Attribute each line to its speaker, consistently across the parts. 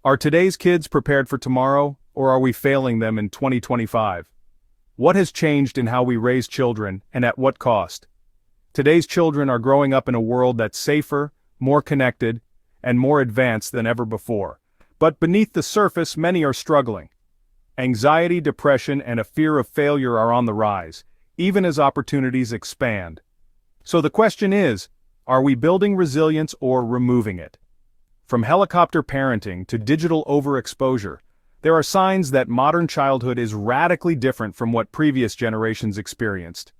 Speaker 1: Are today's kids prepared for tomorrow, or are we failing them in 2025? What has changed in how we raise children, and at what cost? Today's children are growing up in a world that's safer, more connected, and more advanced than ever before. But beneath the surface, many are struggling. Anxiety, depression, and a fear of failure are on the rise, even as opportunities expand. So the question is, are we building resilience or removing it? From helicopter parenting to digital overexposure, there are signs that modern childhood is radically different from what previous generations experienced.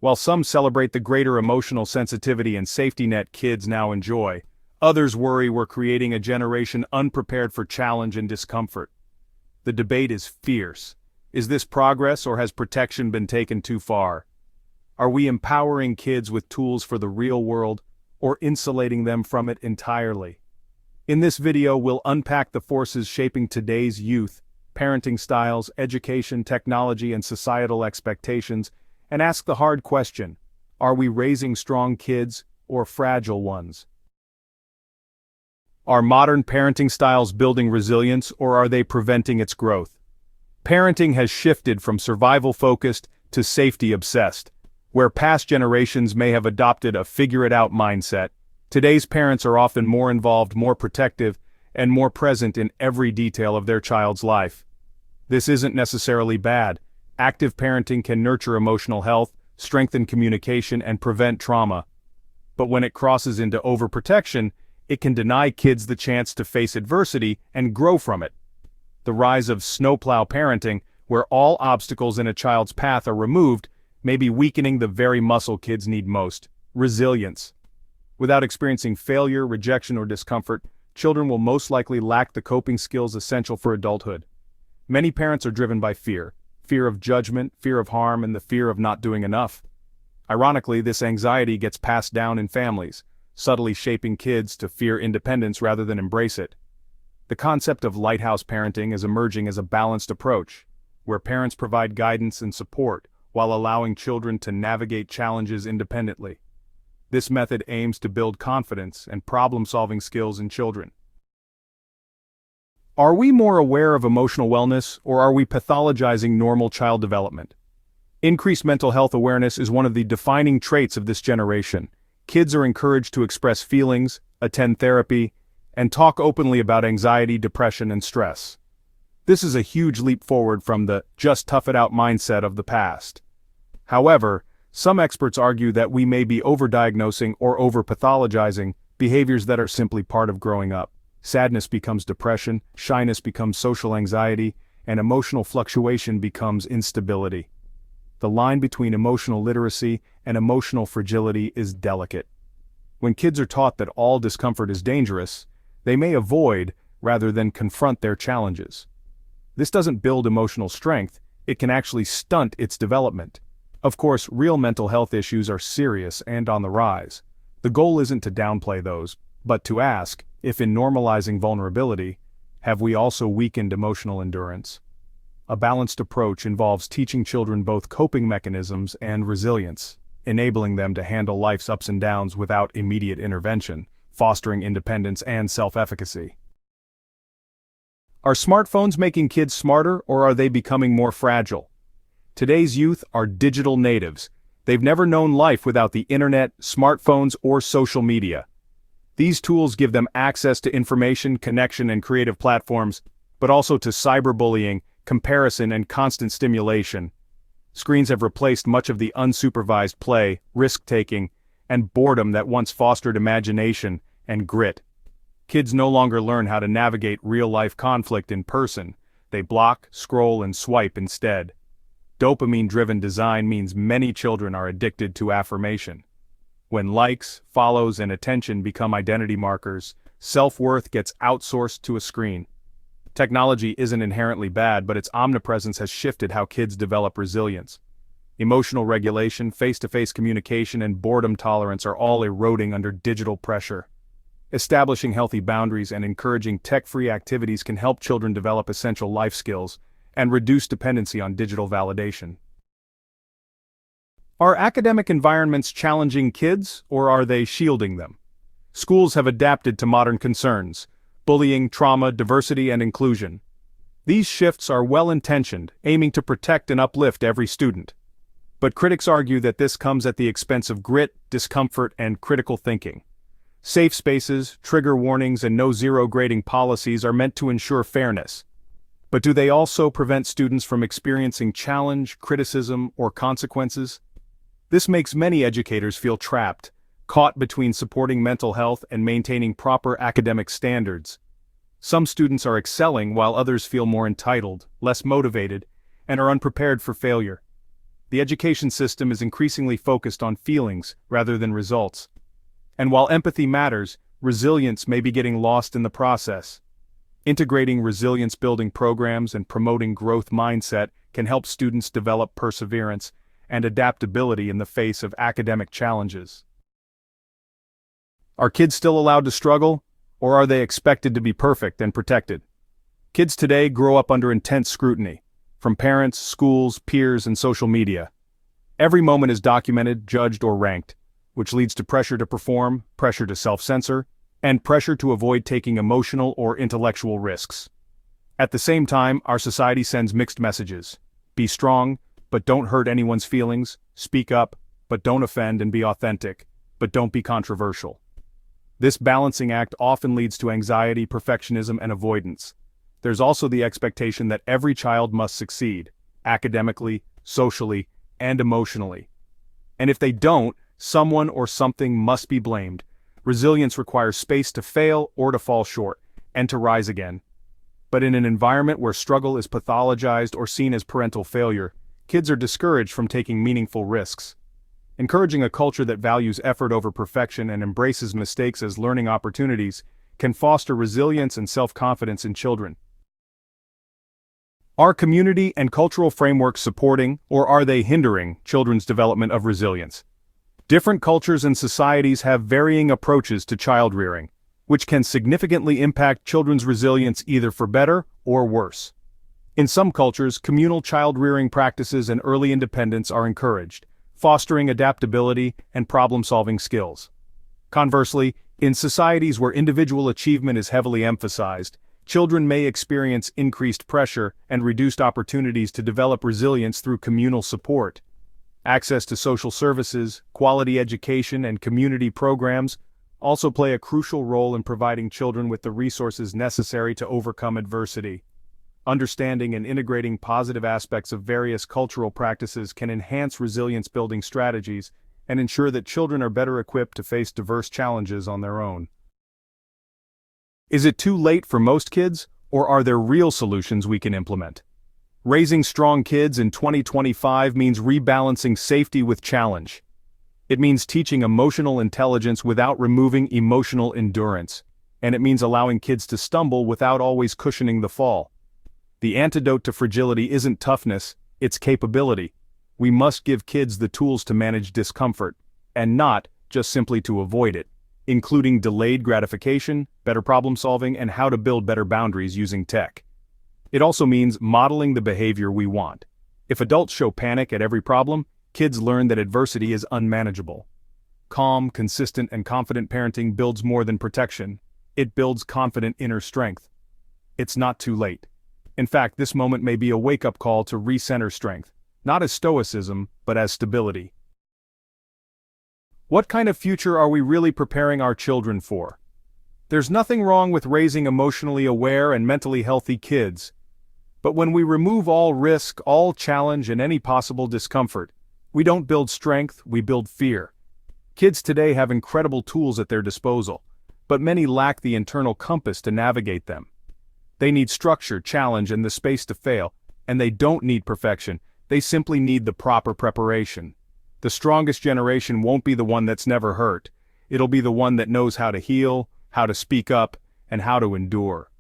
Speaker 1: While some celebrate the greater emotional sensitivity and safety net kids now enjoy, others worry we're creating a generation unprepared for challenge and discomfort. The debate is fierce. Is this progress, or has protection been taken too far? Are we empowering kids with tools for the real world, or insulating them from it entirely? In this video, we'll unpack the forces shaping today's youth, parenting styles, education, technology, and societal expectations, and ask the hard question: are we raising strong kids or fragile ones? Are modern parenting styles building resilience, or are they preventing its growth? Parenting has shifted from survival-focused to safety-obsessed. Where past generations may have adopted a figure-it-out mindset, today's parents are often more involved, more protective, and more present in every detail of their child's life. This isn't necessarily bad. Active parenting can nurture emotional health, strengthen communication, and prevent trauma. But when it crosses into overprotection, it can deny kids the chance to face adversity and grow from it. The rise of snowplow parenting, where all obstacles in a child's path are removed, may be weakening the very muscle kids need most: resilience. Without experiencing failure, rejection, or discomfort, children will most likely lack the coping skills essential for adulthood. Many parents are driven by fear of judgment, fear of harm, and the fear of not doing enough. Ironically, this anxiety gets passed down in families, subtly shaping kids to fear independence rather than embrace it. The concept of lighthouse parenting is emerging as a balanced approach, where parents provide guidance and support while allowing children to navigate challenges independently. This method aims to build confidence and problem-solving skills in children. Are we more aware of emotional wellness, or are we pathologizing normal child development? Increased mental health awareness is one of the defining traits of this generation. Kids are encouraged to express feelings, attend therapy, and talk openly about anxiety, depression, and stress. This is a huge leap forward from the "just tough it out" mindset of the past. However, some experts argue that we may be overdiagnosing or overpathologizing behaviors that are simply part of growing up. Sadness becomes depression, shyness becomes social anxiety, and emotional fluctuation becomes instability. The line between emotional literacy and emotional fragility is delicate. When kids are taught that all discomfort is dangerous, they may avoid rather than confront their challenges. This doesn't build emotional strength, it can actually stunt its development. Of course, real mental health issues are serious and on the rise. The goal isn't to downplay those, but to ask, if in normalizing vulnerability, have we also weakened emotional endurance? A balanced approach involves teaching children both coping mechanisms and resilience, enabling them to handle life's ups and downs without immediate intervention, fostering independence and self-efficacy. Are smartphones making kids smarter, or are they becoming more fragile? Today's youth are digital natives. They've never known life without the internet, smartphones, or social media. These tools give them access to information, connection, and creative platforms, but also to cyberbullying, comparison, and constant stimulation. Screens have replaced much of the unsupervised play, risk-taking, and boredom that once fostered imagination and grit. Kids no longer learn how to navigate real-life conflict in person. They block, scroll, and swipe instead. Dopamine-driven design means many children are addicted to affirmation. When likes, follows, and attention become identity markers, self-worth gets outsourced to a screen. Technology isn't inherently bad, but its omnipresence has shifted how kids develop resilience. Emotional regulation, face-to-face communication, and boredom tolerance are all eroding under digital pressure. Establishing healthy boundaries and encouraging tech-free activities can help children develop essential life skills and reduce dependency on digital validation. Are academic environments challenging kids, or are they shielding them? Schools have adapted to modern concerns, bullying, trauma, diversity, and inclusion. These shifts are well-intentioned, aiming to protect and uplift every student. But critics argue that this comes at the expense of grit, discomfort, and critical thinking. Safe spaces, trigger warnings, and no-zero grading policies are meant to ensure fairness. But do they also prevent students from experiencing challenge, criticism, or consequences? This makes many educators feel trapped, caught between supporting mental health and maintaining proper academic standards. Some students are excelling while others feel more entitled, less motivated, and are unprepared for failure. The education system is increasingly focused on feelings rather than results. And while empathy matters, resilience may be getting lost in the process. Integrating resilience-building programs and promoting growth mindset can help students develop perseverance and adaptability in the face of academic challenges. Are kids still allowed to struggle, or are they expected to be perfect and protected? Kids today grow up under intense scrutiny, from parents, schools, peers, and social media. Every moment is documented, judged, or ranked, which leads to pressure to perform, pressure to self-censor, and pressure to avoid taking emotional or intellectual risks. At the same time, our society sends mixed messages. Be strong, but don't hurt anyone's feelings. Speak up, but don't offend, and be authentic, but don't be controversial. This balancing act often leads to anxiety, perfectionism, and avoidance. There's also the expectation that every child must succeed, academically, socially, and emotionally. And if they don't, someone or something must be blamed. Resilience requires space to fail or to fall short, and to rise again. But in an environment where struggle is pathologized or seen as parental failure, kids are discouraged from taking meaningful risks. Encouraging a culture that values effort over perfection and embraces mistakes as learning opportunities can foster resilience and self-confidence in children. Are community and cultural frameworks supporting, or are they hindering, children's development of resilience? Different cultures and societies have varying approaches to child rearing, which can significantly impact children's resilience either for better or worse. In some cultures, communal child rearing practices and early independence are encouraged, fostering adaptability and problem-solving skills. Conversely, in societies where individual achievement is heavily emphasized, children may experience increased pressure and reduced opportunities to develop resilience through communal support. Access to social services, quality education, and community programs also play a crucial role in providing children with the resources necessary to overcome adversity. Understanding and integrating positive aspects of various cultural practices can enhance resilience-building strategies and ensure that children are better equipped to face diverse challenges on their own. Is it too late for most kids, or are there real solutions we can implement? Raising strong kids in 2025 means rebalancing safety with challenge. It means teaching emotional intelligence without removing emotional endurance, and it means allowing kids to stumble without always cushioning the fall. The antidote to fragility isn't toughness, it's capability. We must give kids the tools to manage discomfort, and not just simply to avoid it, including delayed gratification, better problem solving, and how to build better boundaries using tech. It also means modeling the behavior we want. If adults show panic at every problem, kids learn that adversity is unmanageable. Calm, consistent, and confident parenting builds more than protection. It builds confident inner strength. It's not too late. In fact, this moment may be a wake-up call to recenter strength, not as stoicism, but as stability. What kind of future are we really preparing our children for? There's nothing wrong with raising emotionally aware and mentally healthy kids. But when we remove all risk, all challenge, and any possible discomfort, we don't build strength, we build fear. Kids today have incredible tools at their disposal, but many lack the internal compass to navigate them. They need structure, challenge, and the space to fail, and they don't need perfection, they simply need the proper preparation. The strongest generation won't be the one that's never hurt. It'll be the one that knows how to heal, how to speak up, and how to endure.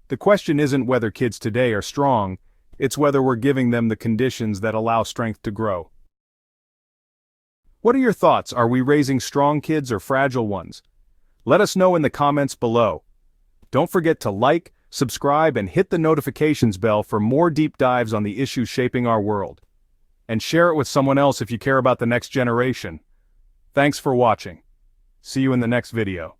Speaker 1: The question isn't whether kids today are strong, it's whether we're giving them the conditions that allow strength to grow. What are your thoughts? Are we raising strong kids or fragile ones? Let us know in the comments below. Don't forget to like, subscribe, and hit the notifications bell for more deep dives on the issues shaping our world. And share it with someone else if you care about the next generation. Thanks for watching. See you in the next video.